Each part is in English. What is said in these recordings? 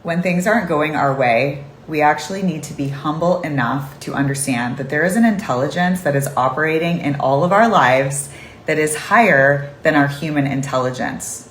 When things aren't going our way, we actually need to be humble enough to understand that there is an intelligence that is operating in all of our lives that is higher than our human intelligence.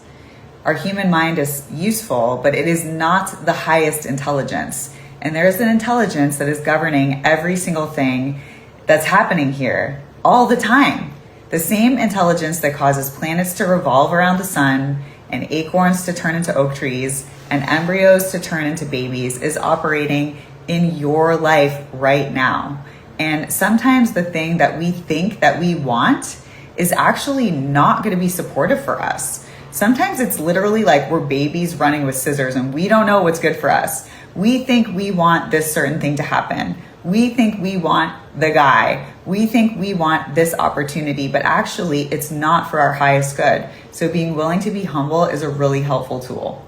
Our human mind is useful, but it is not the highest intelligence. And there is an intelligence that is governing every single thing that's happening here all the time. The same intelligence that causes planets to revolve around the sun and acorns to turn into oak trees and embryos to turn into babies is operating in your life right now. And sometimes the thing that we think that we want is actually not going to be supportive for us. Sometimes it's literally like we're babies running with scissors and we don't know what's good for us. We think we want this certain thing to happen. We think we want the guy. We think we want this opportunity, but actually it's not for our highest good. So being willing to be humble is a really helpful tool.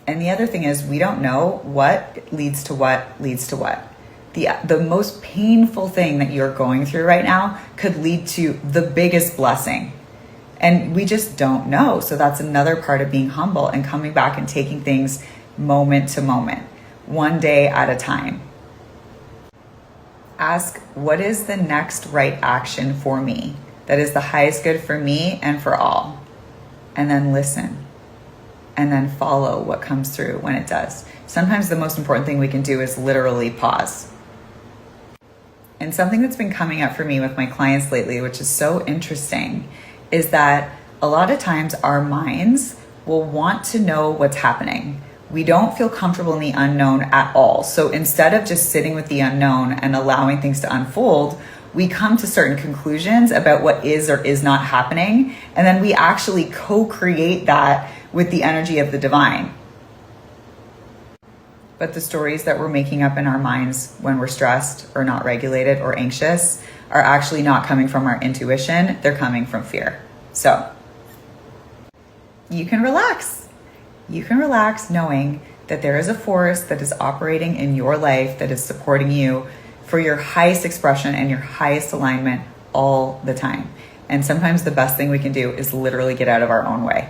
And the other thing is we don't know what leads to what leads to what. The most painful thing that you're going through right now could lead to the biggest blessing. And we just don't know. So that's another part of being humble and coming back and taking things moment to moment, one day at a time. Ask, what is the next right action for me that is the highest good for me and for all? And then listen. And then follow what comes through when it does. Sometimes the most important thing we can do is literally pause. And something that's been coming up for me with my clients lately, which is so interesting, is that a lot of times our minds will want to know what's happening. We don't feel comfortable in the unknown at all. So instead of just sitting with the unknown and allowing things to unfold, we come to certain conclusions about what is or is not happening. And then we actually co-create that with the energy of the divine. But the stories that we're making up in our minds when we're stressed or not regulated or anxious are actually not coming from our intuition. They're coming from fear. So you can relax. You can relax knowing that there is a force that is operating in your life that is supporting you for your highest expression and your highest alignment all the time. And sometimes the best thing we can do is literally get out of our own way.